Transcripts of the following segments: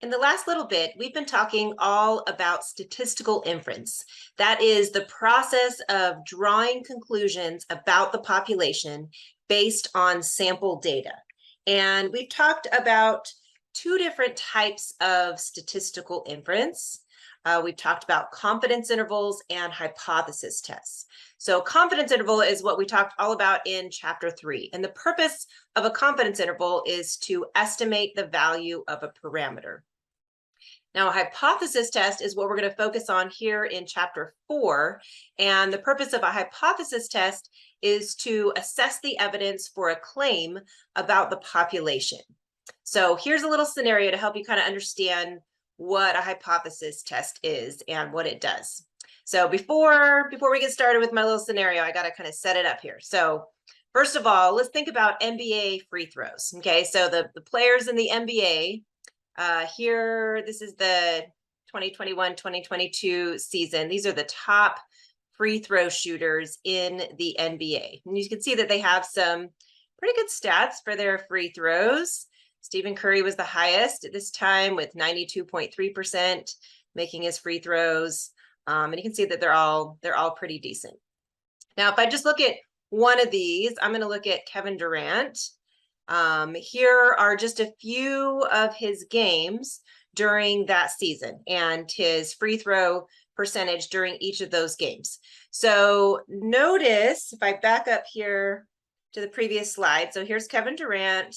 In the last little bit, we've been talking all about statistical inference. That is the process of drawing conclusions about the population based on sample data. And we've talked about two different types of statistical inference. We've talked about confidence intervals and hypothesis tests. So confidence interval is what we talked all about in chapter 3. And the purpose of a confidence interval is to estimate the value of a parameter. Now, a hypothesis test is what we're going to focus on here in chapter 4. And the purpose of a hypothesis test is to assess the evidence for a claim about the population. So here's a little scenario to help you kind of understand what a hypothesis test is and what it does. So before we get started with my little scenario, I got to kind of set it up here. So first of all, let's think about NBA free throws. Okay, so the players in the NBA, here, this is the 2021-2022 season. These are the top free throw shooters in the NBA. And you can see that they have some pretty good stats for their free throws. Stephen Curry was the highest at this time with 92.3% making his free throws. And you can see that they're all pretty decent. Now, if I just look at one of these, I'm going to look at Kevin Durant. Here are just a few of his games during that season and his free throw percentage during each of those games. So notice if I back up here to the previous slide. So here's Kevin Durant.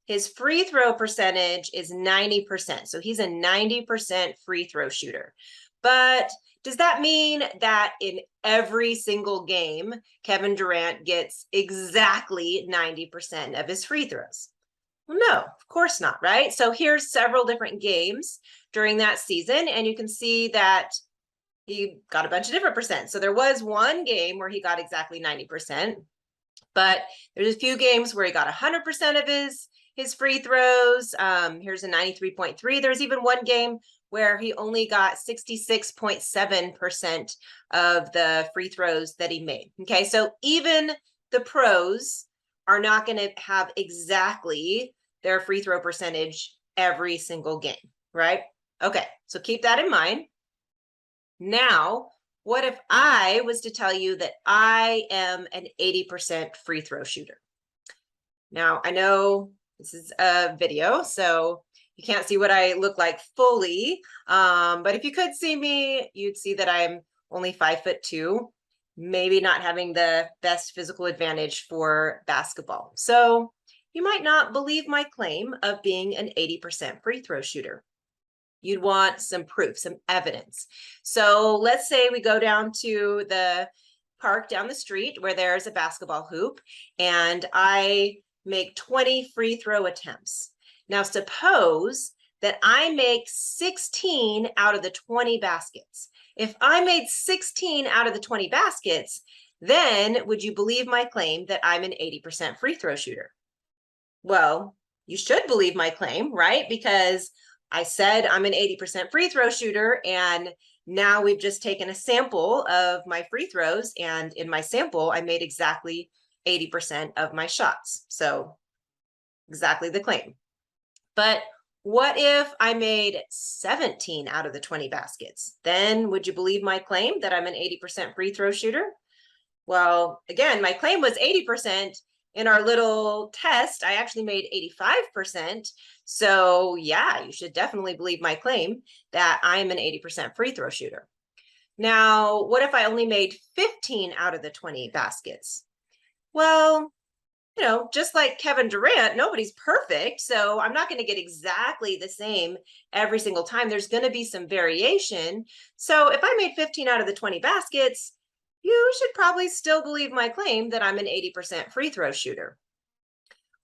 His free throw percentage is 90%. So he's a 90% free throw shooter. But does that mean that in every single game, Kevin Durant gets exactly 90% of his free throws? Well, no, of course not, right? So here's several different games during that season, and you can see that he got a bunch of different percent. So there was one game where he got exactly 90%, but there's a few games where he got 100% of his free throws. Here's a 93.3. There's even one game where he only got 66.7% of the free throws that he made. Okay, so even the pros are not going to have exactly their free throw percentage every single game, right? Okay, so keep that in mind. Now, what if I was to tell you that I am an 80% free throw shooter? Now, I know this is a video, so you can't see what I look like fully, but if you could see me, you'd see that I'm only 5'2", maybe not having the best physical advantage for basketball. So you might not believe my claim of being an 80% free throw shooter. You'd want some proof, some evidence. So let's say we go down to the park down the street where there's a basketball hoop, and I make 20 free throw attempts. Now, suppose that I make 16 out of the 20 baskets. If I made 16 out of the 20 baskets, then would you believe my claim that I'm an 80% free throw shooter? Well, you should believe my claim, right? Because I said I'm an 80% free throw shooter, and now we've just taken a sample of my free throws, and in my sample, I made exactly 80% of my shots. So exactly the claim. But what if I made 17 out of the 20 baskets? Then would you believe my claim that I'm an 80% free throw shooter? Well, again, my claim was 80%. In our little test, I actually made 85%. So yeah, you should definitely believe my claim that I'm an 80% free throw shooter. Now, what if I only made 15 out of the 20 baskets? Well, you know, just like Kevin Durant, nobody's perfect. So I'm not going to get exactly the same every single time. There's going to be some variation. So if I made 15 out of the 20 baskets, you should probably still believe my claim that I'm an 80% free throw shooter.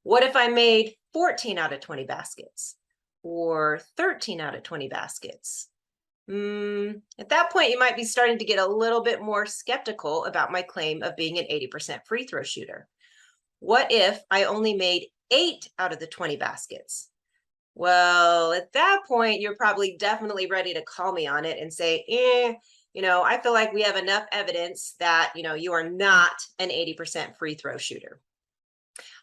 What if I made 14 out of 20 baskets or 13 out of 20 baskets? At that point, you might be starting to get a little bit more skeptical about my claim of being an 80% free throw shooter. What if I only made 8 out of the 20 baskets? Well, at that point, you're probably definitely ready to call me on it and say, you know, I feel like we have enough evidence that, you know, you are not an 80% free throw shooter.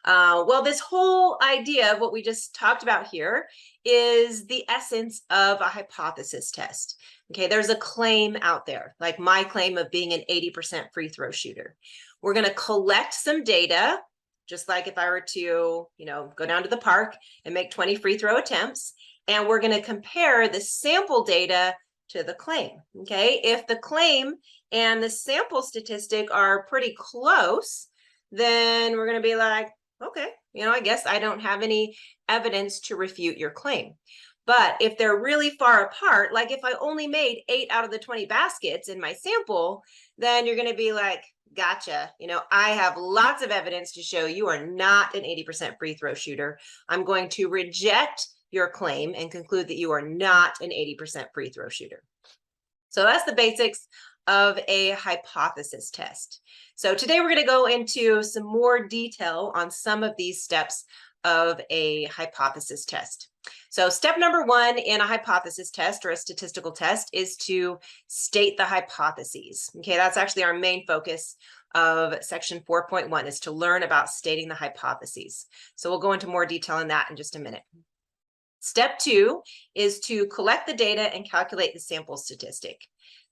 Well, this whole idea of what we just talked about here is the essence of a hypothesis test. Okay, there's a claim out there, like my claim of being an 80% free throw shooter. We're going to collect some data, just like if I were to, go down to the park and make 20 free throw attempts, and we're going to compare the sample data to the claim. Okay, if the claim and the sample statistic are pretty close, then we're going to be like, okay, I guess I don't have any evidence to refute your claim. But if they're really far apart, like if I only made 8 out of the 20 baskets in my sample, then you're going to be like, gotcha. I have lots of evidence to show you are not an 80% free throw shooter. I'm going to reject your claim and conclude that you are not an 80% free throw shooter. So that's the basics of a hypothesis test. So today we're going to go into some more detail on some of these steps of a hypothesis test. So step number 1 in a hypothesis test or a statistical test is to state the hypotheses. Okay, that's actually our main focus of section 4.1 is to learn about stating the hypotheses. So we'll go into more detail on that in just a minute. Step 2 is to collect the data and calculate the sample statistic.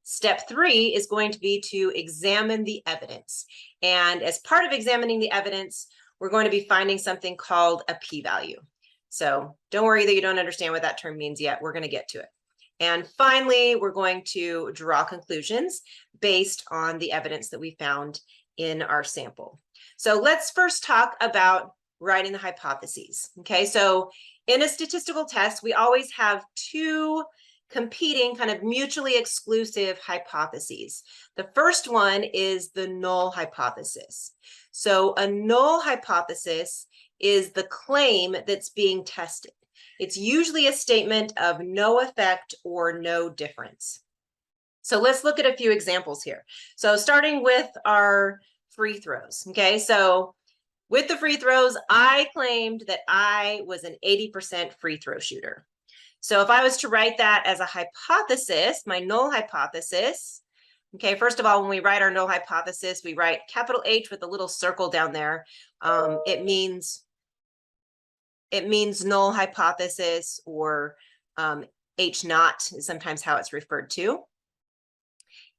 Step 3 is going to be to examine the evidence. And as part of examining the evidence, we're going to be finding something called a p-value. So don't worry that you don't understand what that term means yet. We're going to get to it. And finally, we're going to draw conclusions based on the evidence that we found in our sample. So let's first talk about writing the hypotheses. Okay, so in a statistical test, we always have 2 competing, kind of mutually exclusive hypotheses. The first one is the null hypothesis. So a null hypothesis is the claim that's being tested. It's usually a statement of no effect or no difference. So let's look at a few examples here. So starting with our free throws. Okay, so with the free throws, I claimed that I was an 80% free throw shooter. So if I was to write that as a hypothesis, my null hypothesis, okay, first of all, when we write our null hypothesis, we write capital H with a little circle down there. It means null hypothesis, or H naught is sometimes how it's referred to.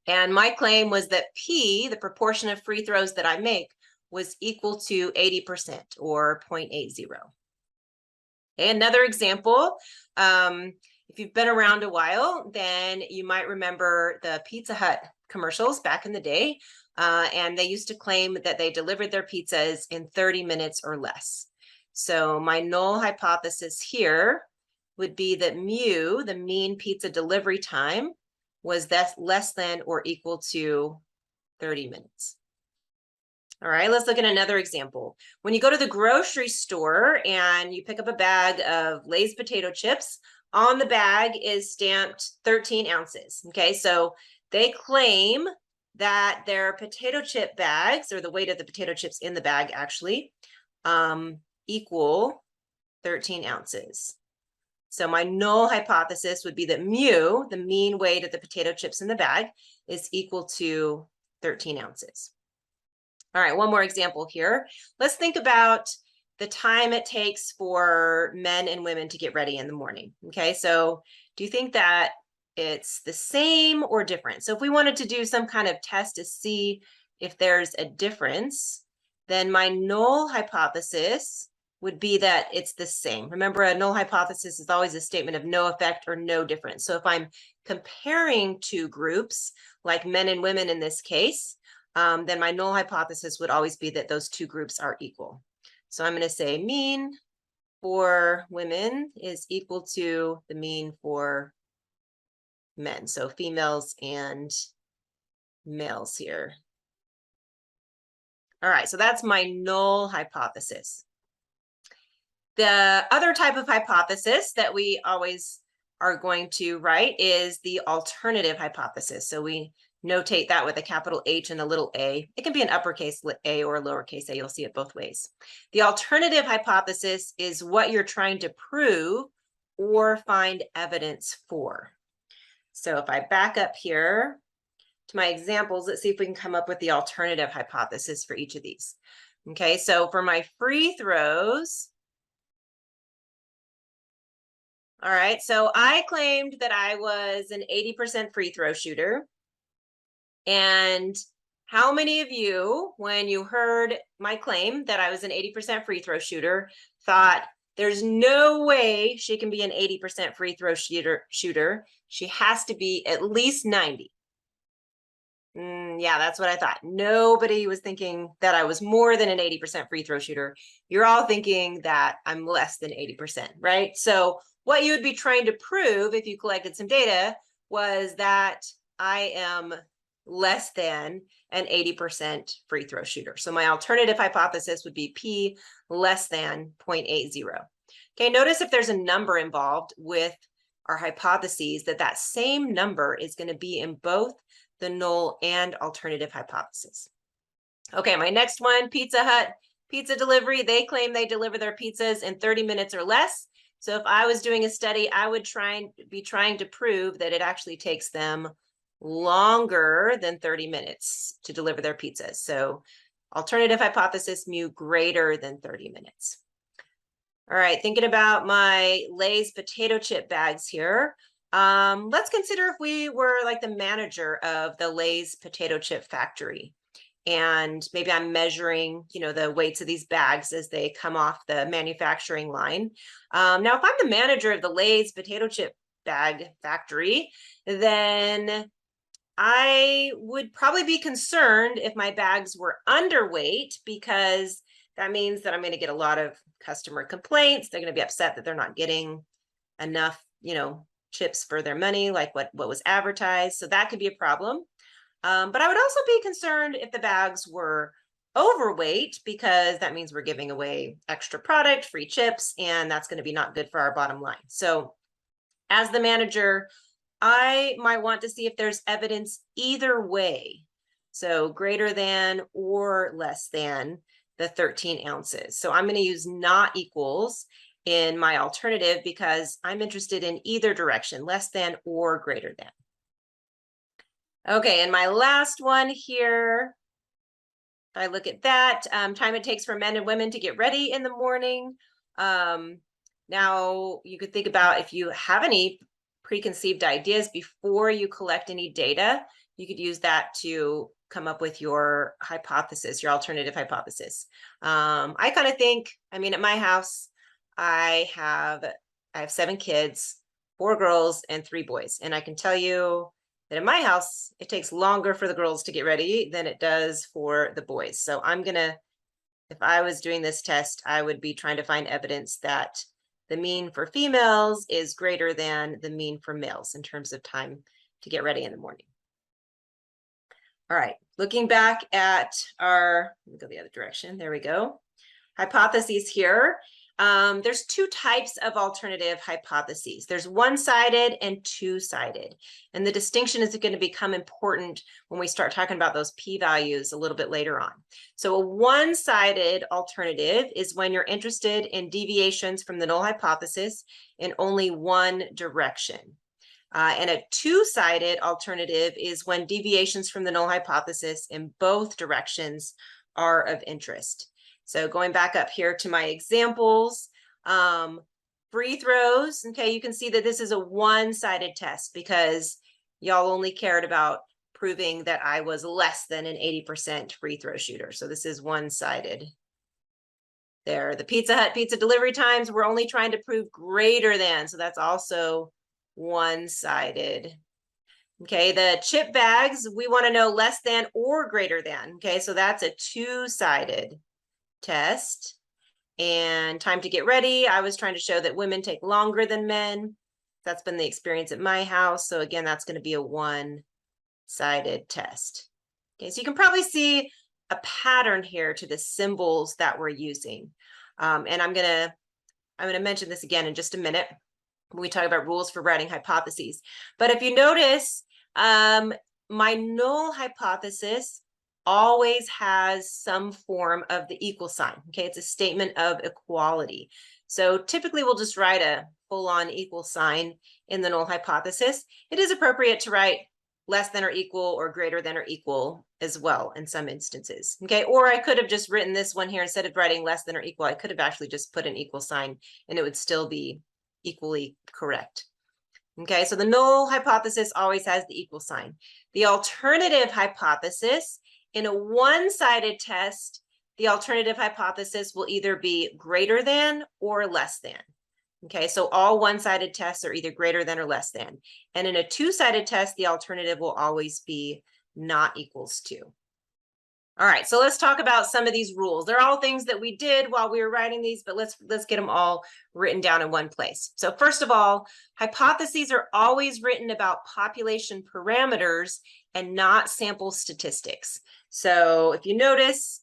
And my claim was that P, the proportion of free throws that I make, was equal to 80% or 0.80. Another example, if you've been around a while, then you might remember the Pizza Hut commercials back in the day, and they used to claim that they delivered their pizzas in 30 minutes or less. So my null hypothesis here would be that mu, the mean pizza delivery time, was less than or equal to 30 minutes. All right, let's look at another example. When you go to the grocery store and you pick up a bag of Lay's potato chips, on the bag is stamped 13 ounces. Okay, so they claim that their potato chip bags, or the weight of the potato chips in the bag actually, equal 13 ounces. So my null hypothesis would be that mu, the mean weight of the potato chips in the bag, is equal to 13 ounces. All right, one more example here. Let's think about the time it takes for men and women to get ready in the morning. Okay, so do you think that it's the same or different? So if we wanted to do some kind of test to see if there's a difference, then my null hypothesis would be that it's the same. Remember, a null hypothesis is always a statement of no effect or no difference. So if I'm comparing 2 groups, like men and women in this case, then my null hypothesis would always be that those 2 groups are equal. So I'm going to say mean for women is equal to the mean for men. So females and males here. All right, so that's my null hypothesis. The other type of hypothesis that we always are going to write is the alternative hypothesis. So we notate that with a capital H and a little a. It can be an uppercase a or a lowercase a. You'll see it both ways. The alternative hypothesis is what you're trying to prove or find evidence for. So if I back up here to my examples, let's see if we can come up with the alternative hypothesis for each of these. Okay, so for my free throws, all right, so I claimed that I was an 80% free throw shooter. And how many of you, when you heard my claim that I was an 80% free throw shooter, thought there's no way she can be an 80% free throw shooter? She has to be at least 90. Yeah, that's what I thought. Nobody was thinking that I was more than an 80% free throw shooter. You're all thinking that I'm less than 80%, right? So what you would be trying to prove if you collected some data was that I am less than an 80% free throw shooter. So my alternative hypothesis would be P less than 0.80. Okay, notice if there's a number involved with our hypotheses, that same number is going to be in both the null and alternative hypothesis. Okay, my next one, Pizza Hut pizza delivery. They claim they deliver their pizzas in 30 minutes or less. So if I was doing a study, I would be trying to prove that it actually takes them longer than 30 minutes to deliver their pizzas. So alternative hypothesis, mu greater than 30 minutes. All right, thinking about my Lay's potato chip bags here. Let's consider if we were like the manager of the Lay's potato chip factory. And maybe I'm measuring, the weights of these bags as they come off the manufacturing line. Now, if I'm the manager of the Lay's potato chip bag factory, then I would probably be concerned if my bags were underweight, because that means that I'm going to get a lot of customer complaints. They're going to be upset that they're not getting enough, chips for their money, like what was advertised. So that could be a problem. But I would also be concerned if the bags were overweight, because that means we're giving away extra product, free chips, and that's going to be not good for our bottom line. So as the manager, I might want to see if there's evidence either way. So greater than or less than the 13 ounces. So I'm going to use not equals in my alternative because I'm interested in either direction, less than or greater than. Okay, and my last one here, if I look at that, time it takes for men and women to get ready in the morning. Now you could think about if you have any preconceived ideas before you collect any data, you could use that to come up with your hypothesis, your alternative hypothesis. I kind of think, at my house, I have 7 kids, 4 girls and 3 boys. And I can tell you that in my house, it takes longer for the girls to get ready than it does for the boys. So if I was doing this test, I would be trying to find evidence that the mean for females is greater than the mean for males in terms of time to get ready in the morning. All right, looking back at let me go the other direction. There we go. Hypotheses here. There's 2 types of alternative hypotheses. There's one-sided and two-sided. And the distinction is going to become important when we start talking about those p-values a little bit later on. So a one-sided alternative is when you're interested in deviations from the null hypothesis in only one direction. And a two-sided alternative is when deviations from the null hypothesis in both directions are of interest. So going back up here to my examples, free throws, okay, you can see that this is a one-sided test because y'all only cared about proving that I was less than an 80% free throw shooter. So this is one-sided. There, the Pizza Hut pizza delivery times, we're only trying to prove greater than, so that's also one-sided. Okay, the chip bags, we want to know less than or greater than. Okay, so that's a two-sided test. And time to get ready, I was trying to show that women take longer than men. That's been the experience at my house. So again, that's going to be a one-sided test. Okay, so you can probably see a pattern here to the symbols that we're using. And I'm going to mention this again in just a minute when we talk about rules for writing hypotheses. But if you notice, my null hypothesis always has some form of the equal sign. Okay, it's a statement of equality. So typically we'll just write a full-on equal sign in the null hypothesis. It is appropriate to write less than or equal or greater than or equal as well in some instances. Okay, or I could have just written this one here instead of writing less than or equal. I could have actually just put an equal sign and it would still be equally correct. Okay, so the null hypothesis always has the equal sign. The alternative hypothesis, in a one-sided test, the alternative hypothesis will either be greater than or less than. Okay, so all one-sided tests are either greater than or less than. And in a two-sided test, the alternative will always be not equals to. All right, so let's talk about some of these rules. They're all things that we did while we were writing these, but let's get them all written down in one place. So first of all, hypotheses are always written about population parameters and not sample statistics. So if you notice,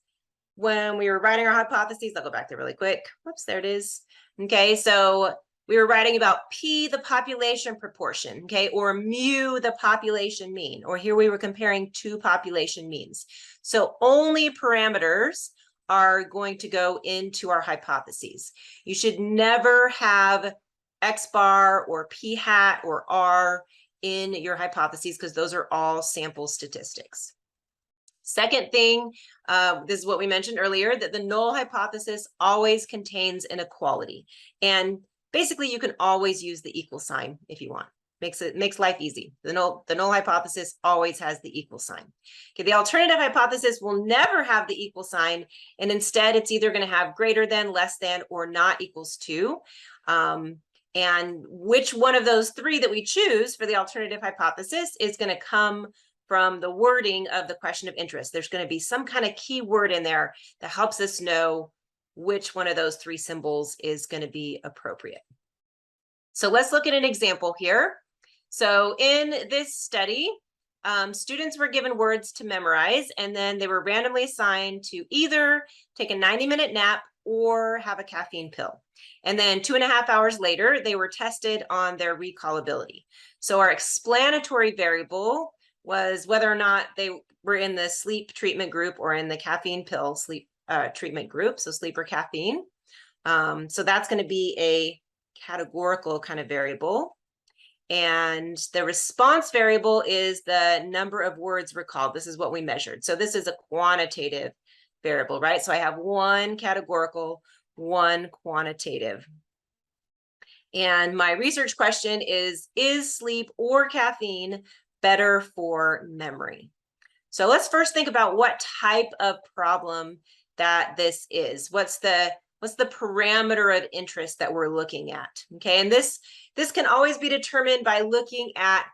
when we were writing our hypotheses, I'll go back there really quick. Whoops, there it is. Okay, so we were writing about P, the population proportion, okay, or mu, the population mean, or here we were comparing two population means. So only parameters are going to go into our hypotheses. You should never have X bar or P hat or R in your hypotheses because those are all sample statistics. Second thing, this is what we mentioned earlier, that the null hypothesis always contains inequality. And basically, you can always use the equal sign if you want. Makes life easy. The null hypothesis always has the equal sign. Okay, the alternative hypothesis will never have the equal sign, and instead it's either going to have greater than, less than, or not equals to. And which one of those three that we choose for the alternative hypothesis is going to come from the wording of the question of interest. There's going to be some kind of key word in there that helps us know which one of those three symbols is going to be appropriate. So let's look at an example here. So in this study, students were given words to memorize, and then they were randomly assigned to either take a 90-minute nap or have a caffeine pill. And then 2.5 hours later, they were tested on their recallability. So our explanatory variable was whether or not they were in the sleep treatment group or in the caffeine pill sleep treatment group, so sleep or caffeine. So that's going to be a categorical kind of variable. And the response variable is the number of words recalled. This is what we measured. So this is a quantitative variable, right? So I have one categorical, one quantitative. And my research question is sleep or caffeine better for memory? So let's first think about what type of problem that this is. What's the parameter of interest that we're looking at? Okay, and this can always be determined by looking at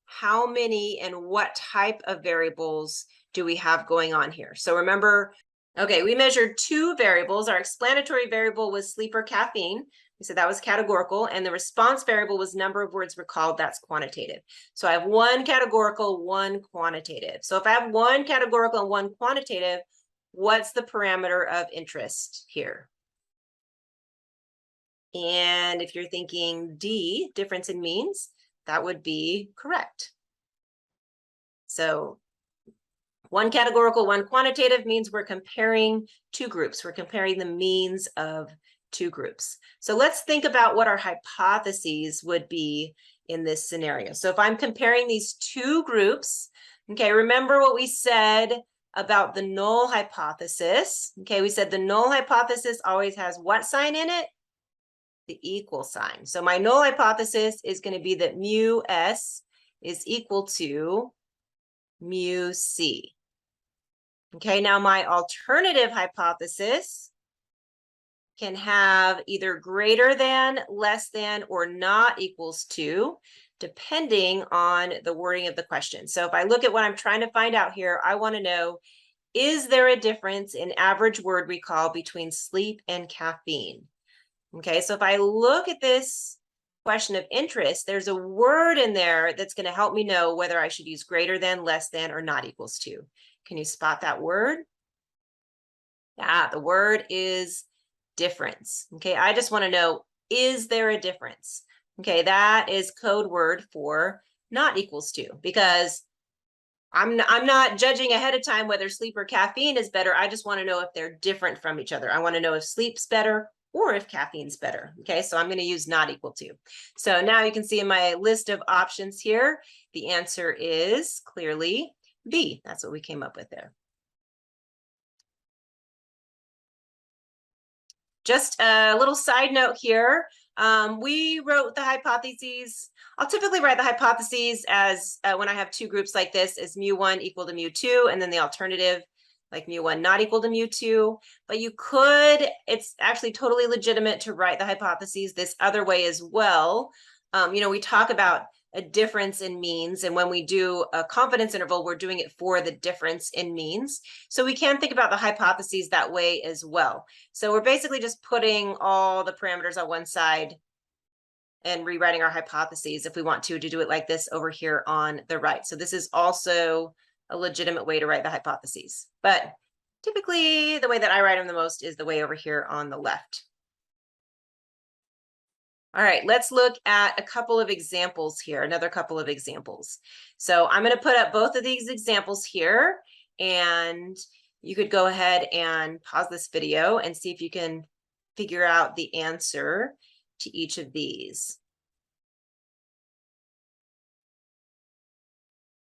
how many and what type of variables do we have going on here. So remember, okay, we measured two variables. Our explanatory variable was sleep or caffeine. We said that was categorical, and the response variable was number of words recalled. That's quantitative. So I have one categorical, one quantitative. So if I have one categorical and one quantitative, what's the parameter of interest here? And if you're thinking D, difference in means, that would be correct. So one categorical, one quantitative means we're comparing two groups. We're comparing the means of two groups. So let's think about what our hypotheses would be in this scenario. So if I'm comparing these two groups, okay, remember what we said about the null hypothesis. Okay, we said the null hypothesis always has what sign in it? The equal sign. So my null hypothesis is going to be that mu S is equal to mu C. Okay, now my alternative hypothesis can have either greater than, less than, or not equals to, depending on the wording of the question. So if I look at what I'm trying to find out here, I want to know, is there a difference in average word recall between sleep and caffeine? Okay, so if I look at this question of interest, there's a word in there that's going to help me know whether I should use greater than, less than, or not equals to. Can you spot that word? Yeah, the word is difference. Okay, I just want to know, is there a difference? Okay, that is code word for not equals to, because I'm not judging ahead of time whether sleep or caffeine is better. I just want to know if they're different from each other. I want to know if sleep's better or if caffeine's better. Okay, so I'm going to use not equal to. So now you can see in my list of options here, the answer is clearly B. That's what we came up with there. Just a little side note here. We wrote the hypotheses. I'll typically write the hypotheses as when I have two groups like this as mu1 equal to mu2, and then the alternative like mu1 not equal to mu2. But you could, it's actually totally legitimate to write the hypotheses this other way as well. You know, we talk about a difference in means, and when we do a confidence interval, we're doing it for the difference in means. So we can think about the hypotheses that way as well. So we're basically just putting all the parameters on one side and rewriting our hypotheses if we want to do it like this over here on the right. So this is also a legitimate way to write the hypotheses, but typically the way that I write them the most is the way over here on the left. All right, let's look at a couple of examples here, another couple of examples. So I'm going to put up both of these examples here, and you could go ahead and pause this video and see if you can figure out the answer to each of these.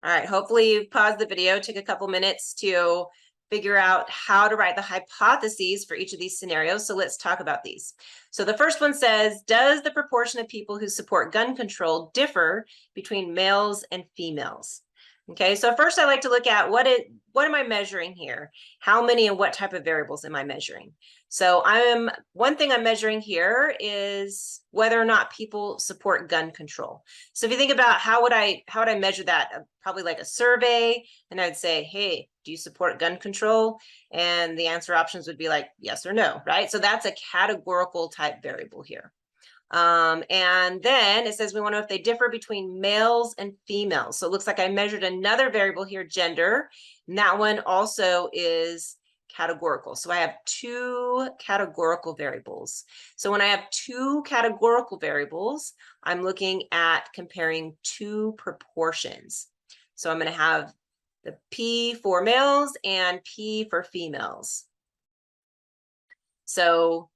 All right, hopefully you've paused the video, took a couple minutes to figure out how to write the hypotheses for each of these scenarios. So let's talk about these. So the first one says, does the proportion of people who support gun control differ between males and females? Okay, so first I like to look at what am I measuring here? How many and what type of variables am I measuring? So one thing I'm measuring here is whether or not people support gun control. So if you think about how would I measure that? Probably like a survey, and I'd say, hey, do you support gun control? And the answer options would be like yes or no, right? So that's a categorical type variable here. And then it says we want to know if they differ between males and females. So it looks like I measured another variable here, gender, and that one also is categorical. So I have two categorical variables. So when I have two categorical variables, I'm looking at comparing two proportions. So I'm going to have the P for males and P for females. So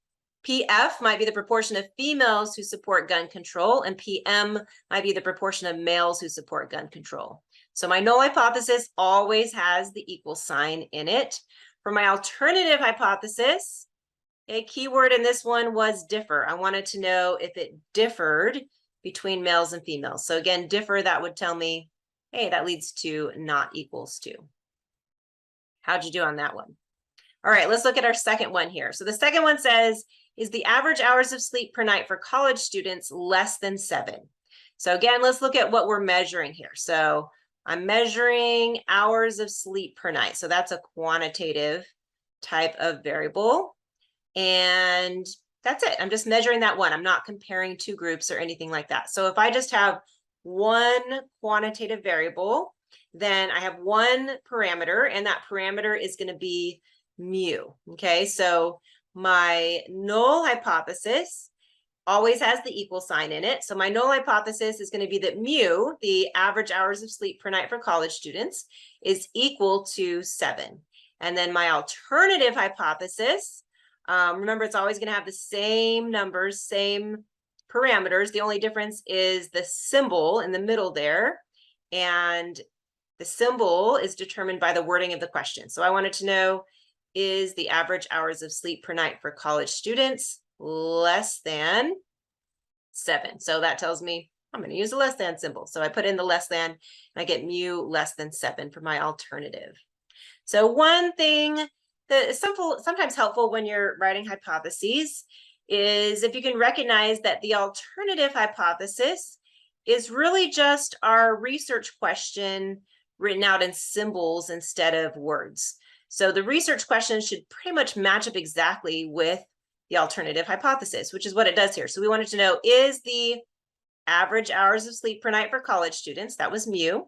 PF might be the proportion of females who support gun control, and PM might be the proportion of males who support gun control. So my null hypothesis always has the equal sign in it. For my alternative hypothesis, a keyword in this one was differ. I wanted to know if it differed between males and females. So again, differ, that would tell me, hey, that leads to not equals to. How'd you do on that one? All right, let's look at our second one here. So the second one says, is the average hours of sleep per night for college students less than 7? So again, let's look at what we're measuring here. So I'm measuring hours of sleep per night. So that's a quantitative type of variable. And that's it. I'm just measuring that one. I'm not comparing two groups or anything like that. So if I just have one quantitative variable, then I have one parameter, and that parameter is going to be mu. Okay, so my null hypothesis always has the equal sign in it. So my null hypothesis is going to be that mu, the average hours of sleep per night for college students, is equal to 7. And then my alternative hypothesis, remember, it's always going to have the same numbers, same parameters. The only difference is the symbol in the middle there. And the symbol is determined by the wording of the question. So I wanted to know, is the average hours of sleep per night for college students less than 7? So that tells me I'm going to use a less than symbol. So I put in the less than, and I get mu less than 7 for my alternative. So one thing that is sometimes helpful when you're writing hypotheses is if you can recognize that the alternative hypothesis is really just our research question written out in symbols instead of words. So the research question should pretty much match up exactly with the alternative hypothesis, which is what it does here. So we wanted to know, is the average hours of sleep per night for college students, that was mu,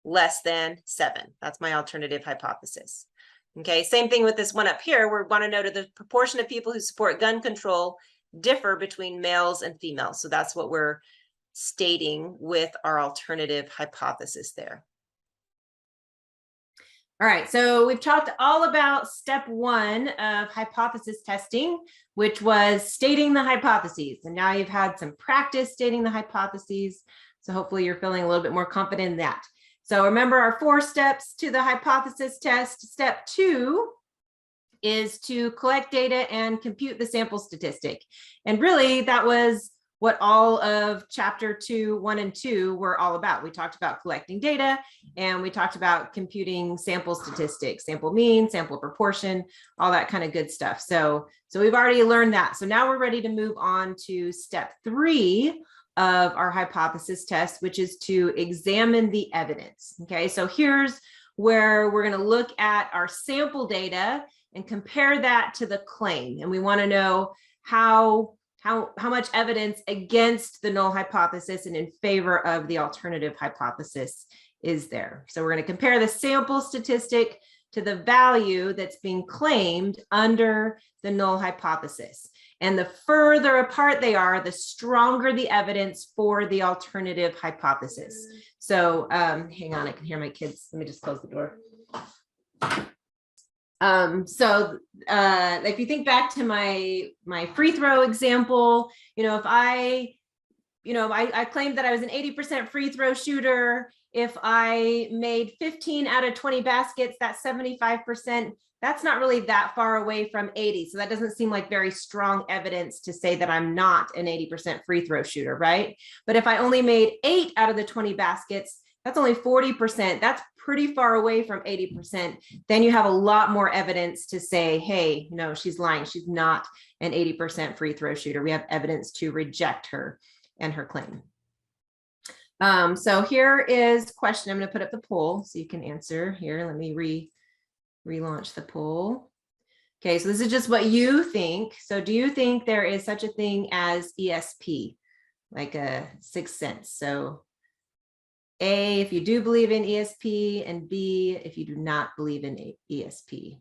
less than 7? That's my alternative hypothesis. Okay, same thing with this one up here. We want to know, do the proportion of people who support gun control differ between males and females? So that's what we're stating with our alternative hypothesis there. All right, so we've talked all about step one of hypothesis testing, which was stating the hypotheses. And now you've had some practice stating the hypotheses. So hopefully you're feeling a little bit more confident in that. So remember our 4 steps to the hypothesis test. Step 2 is to collect data and compute the sample statistic. And really that was what all of chapter 1 and 2 were all about. We talked about collecting data and we talked about computing sample statistics, sample mean, sample proportion, all that kind of good stuff. So we've already learned that. So now we're ready to move on to step 3 of our hypothesis test, which is to examine the evidence. Okay, so here's where we're going to look at our sample data and compare that to the claim. And we want to know how much evidence against the null hypothesis and in favor of the alternative hypothesis is there. So we're going to compare the sample statistic to the value that's being claimed under the null hypothesis. And the further apart they are, the stronger the evidence for the alternative hypothesis. So hang on, I can hear my kids. Let me just close the door. If you think back to my free throw example, if I claimed that I was an 80% free throw shooter, if I made 15 out of 20 baskets, that's 75%. That's not really that far away from 80. So that doesn't seem like very strong evidence to say that I'm not an 80% free throw shooter, right? But if I only made 8 out of the 20 baskets, that's only 40%. That's pretty far away from 80%. Then you have a lot more evidence to say, hey, no, she's lying. She's not an 80% free throw shooter. We have evidence to reject her and her claim. So here is a question. I'm going to put up the poll so you can answer here. Let me relaunch the poll. Okay, so this is just what you think. So do you think there is such a thing as ESP, like a sixth sense? So A, if you do believe in ESP, and B, if you do not believe in ESP.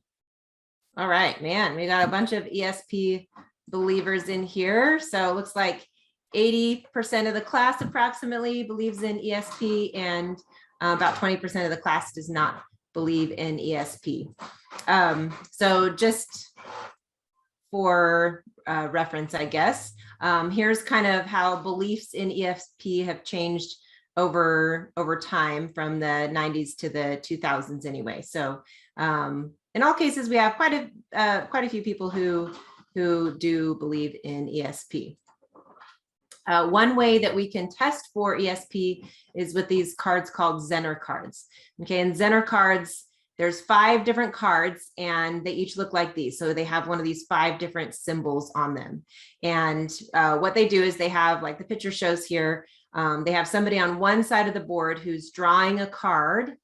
All right, man, we got a bunch of ESP believers in here. So it looks like 80% of the class approximately believes in ESP, and about 20% of the class does not believe in ESP. So just for reference, I guess, here's kind of how beliefs in ESP have changed over time from the 90s to the 2000s anyway. So in all cases, we have quite a few people who do believe in ESP. One way that we can test for ESP is with these cards called Zener cards. Okay, and Zener cards, there's 5 different cards and they each look like these. So they have one of these 5 different symbols on them. And what they do is they have, like the picture shows here, they have somebody on one side of the board who's drawing a card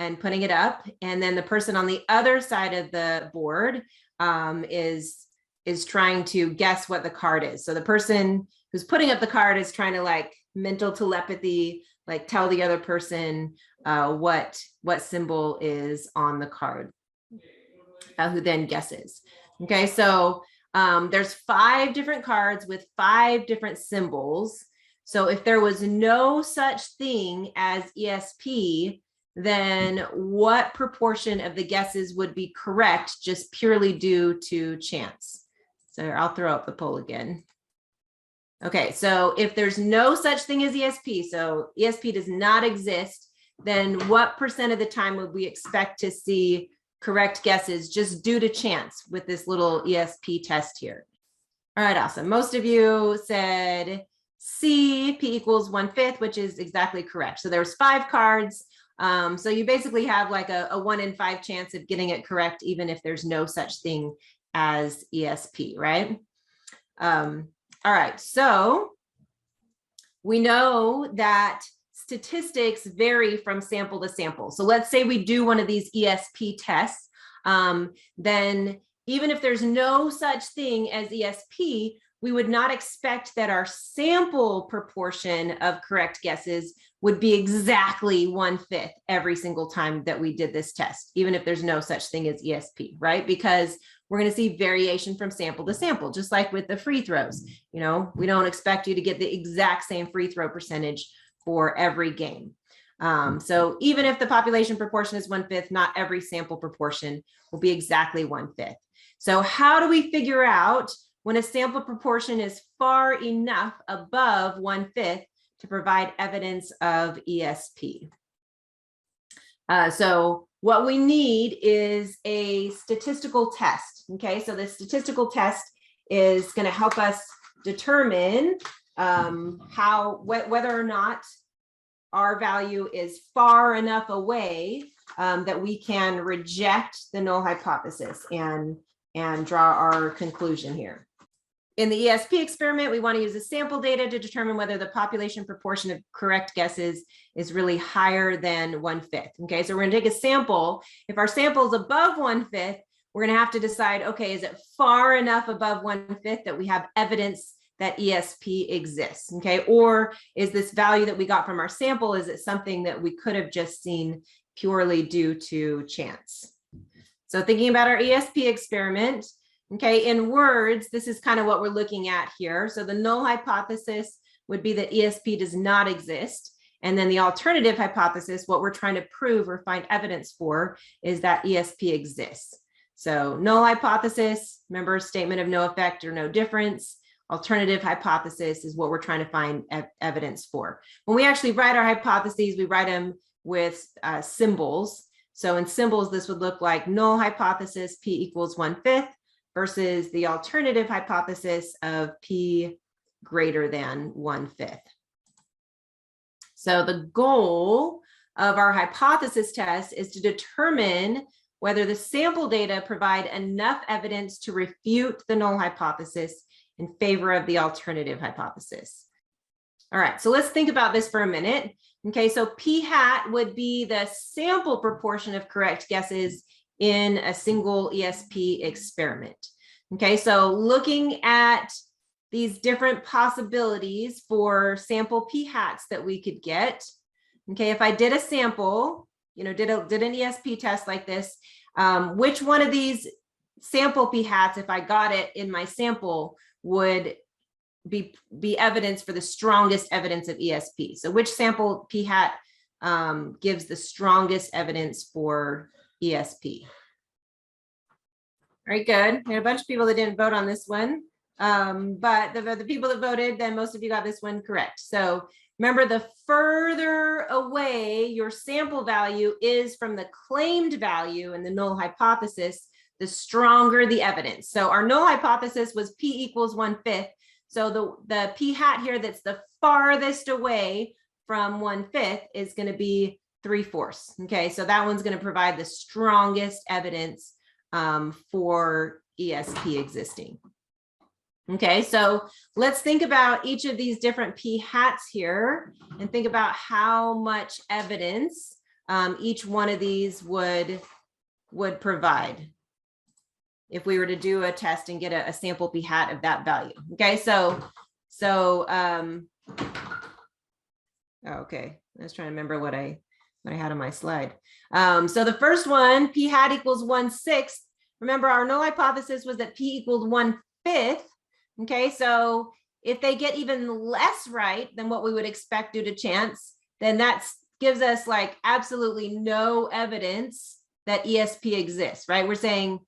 and putting it up. And then the person on the other side of the board is trying to guess what the card is. So the person who's putting up the card is trying to like mental telepathy, like tell the other person what symbol is on the card, who then guesses. Okay, so there's 5 different cards with 5 different symbols. So if there was no such thing as ESP, then what proportion of the guesses would be correct just purely due to chance? So I'll throw up the poll again. Okay, so if there's no such thing as ESP, so ESP does not exist, then what percent of the time would we expect to see correct guesses just due to chance with this little ESP test here? All right, awesome. Most of you said C, P equals 1/5, which is exactly correct. So there's 5 cards. So you basically have like a 1 in 5 chance of getting it correct, even if there's no such thing as ESP, right? All right, so we know that statistics vary from sample to sample. So let's say we do one of these ESP tests, then even if there's no such thing as ESP, we would not expect that our sample proportion of correct guesses would be exactly 1/5 every single time that we did this test, even if there's no such thing as ESP, right? Because we're going to see variation from sample to sample, just like with the free throws. We don't expect you to get the exact same free throw percentage for every game. So even if the population proportion is 1/5, not every sample proportion will be exactly 1/5. So how do we figure out when a sample proportion is far enough above 1/5 to provide evidence of ESP? So what we need is a statistical test. Okay, so the statistical test is going to help us determine whether or not our value is far enough away that we can reject the null hypothesis and draw our conclusion here. In the ESP experiment, we want to use the sample data to determine whether the population proportion of correct guesses is really higher than 1/5. Okay, so we're going to take a sample. If our sample is above 1/5, we're going to have to decide, okay, is it far enough above 1/5 that we have evidence that ESP exists? Okay, or is this value that we got from our sample, is it something that we could have just seen purely due to chance? So thinking about our ESP experiment, okay, in words, this is kind of what we're looking at here. So the null hypothesis would be that ESP does not exist. And then the alternative hypothesis, what we're trying to prove or find evidence for, is that ESP exists. So null hypothesis, remember, statement of no effect or no difference. Alternative hypothesis is what we're trying to find evidence for. When we actually write our hypotheses, we write them with symbols. So in symbols, this would look like null hypothesis, P equals 1/5, versus the alternative hypothesis of P greater than 1/5. So the goal of our hypothesis test is to determine whether the sample data provide enough evidence to refute the null hypothesis in favor of the alternative hypothesis. All right, so let's think about this for a minute. Okay, so P hat would be the sample proportion of correct guesses in a single ESP experiment. Okay, so looking at these different possibilities for sample P hats that we could get. Okay, if I did a sample, did an ESP test like this, which one of these sample P hats, if I got it in my sample, would be evidence for the strongest evidence of ESP? So which sample P hat gives the strongest evidence for ESP? Very good. We had a bunch of people that didn't vote on this one, but the people that voted, then most of you got this one correct. So remember, the further away your sample value is from the claimed value in the null hypothesis, the stronger the evidence. So our null hypothesis was P equals 1/5. So the P hat here that's the farthest away from 1/5 is going to be 3/4. Okay, so that one's going to provide the strongest evidence for ESP existing. Okay, so let's think about each of these different P hats here and think about how much evidence each one of these would provide if we were to do a test and get a sample P hat of that value. Okay, okay, I was trying to remember what I had on my slide. So the first one, P hat equals 1/6. Remember, our null hypothesis was that P equaled 1/5. Okay, so if they get even less right than what we would expect due to chance, then that gives us like absolutely no evidence that ESP exists, right? We're saying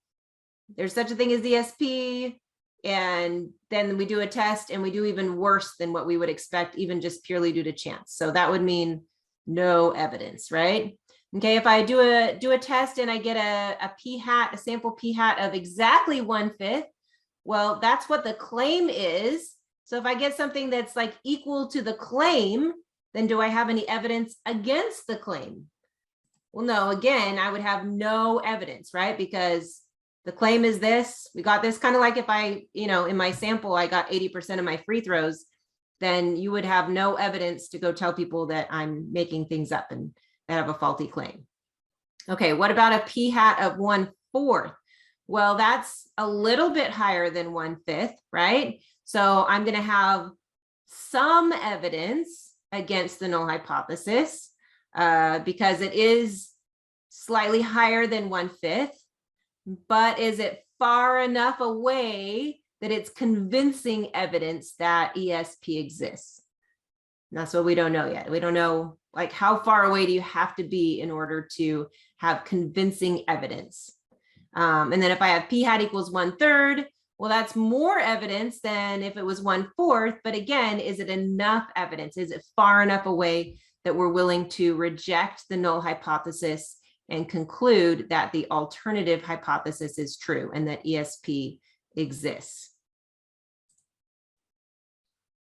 there's such a thing as ESP, and then we do a test and we do even worse than what we would expect, even just purely due to chance. So that would mean no evidence, right? Okay, if I do a test and I get a P hat, a sample P hat of exactly 1/5, well, that's what the claim is. So if I get something that's like equal to the claim, then do I have any evidence against the claim? Well, no, again, I would have no evidence, right? Because the claim is this, we got this, kind of like if I, in my sample, I got 80% of my free throws, then you would have no evidence to go tell people that I'm making things up and that have a faulty claim. Okay, what about a P hat of 1/4? Well, that's a little bit higher than 1/5, right? So I'm going to have some evidence against the null hypothesis because it is slightly higher than 1/5, but is it far enough away that it's convincing evidence that ESP exists? And that's what we don't know yet. We don't know like how far away do you have to be in order to have convincing evidence? And then if I have p hat equals 1/3, well, that's more evidence than if it was 1/4. But again, is it enough evidence? Is it far enough away that we're willing to reject the null hypothesis and conclude that the alternative hypothesis is true and that ESP exists?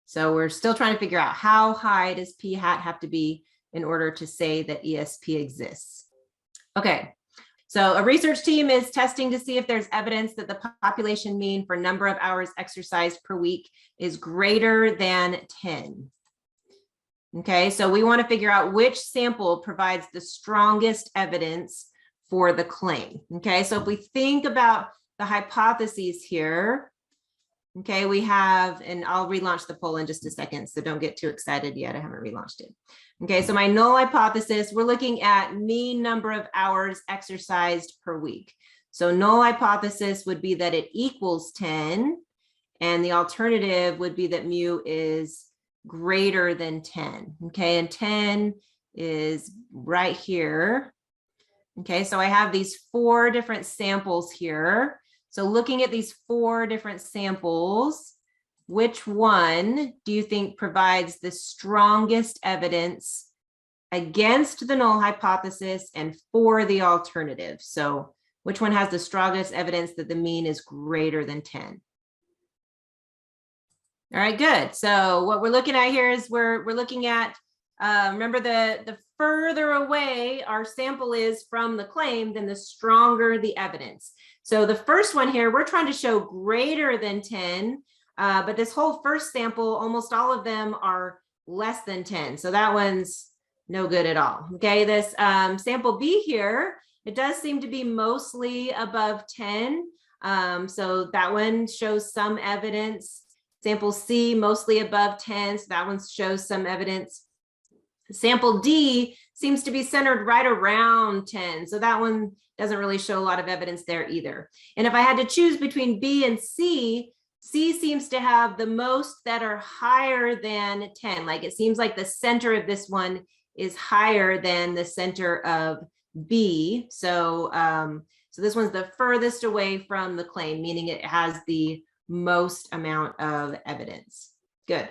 So we're still trying to figure out how high does p hat have to be in order to say that ESP exists. Okay, so a research team is testing to see if there's evidence that the population mean for number of hours exercised per week is greater than 10. Okay, so we want to figure out which sample provides the strongest evidence for the claim. Okay, so if we think about the hypotheses here, okay, we have, and I'll relaunch the poll in just a second, so don't get too excited yet. I haven't relaunched it. Okay, so my null hypothesis, we're looking at mean number of hours exercised per week. So null hypothesis would be that it equals 10, and the alternative would be that mu is greater than 10. Okay, and 10 is right here. Okay, so I have these 4 different samples here. So looking at these 4 different samples, which one do you think provides the strongest evidence against the null hypothesis and for the alternative? So which one has the strongest evidence that the mean is greater than 10? All right, good. So what we're looking at here is we're looking at, remember the further away our sample is from the claim, then the stronger the evidence. So the first one here, we're trying to show greater than 10, but this whole first sample, almost all of them are less than 10. So that one's no good at all. Okay, this sample B here, it does seem to be mostly above 10. So that one shows some evidence. Sample C, mostly above 10, so that one shows some evidence. Sample D seems to be centered right around 10, so that one doesn't really show a lot of evidence there either. And if I had to choose between B and C, C seems to have the most that are higher than 10. Like it seems like the center of this one is higher than the center of B. So, so this one's the furthest away from the claim, meaning it has the most amount of evidence. Good.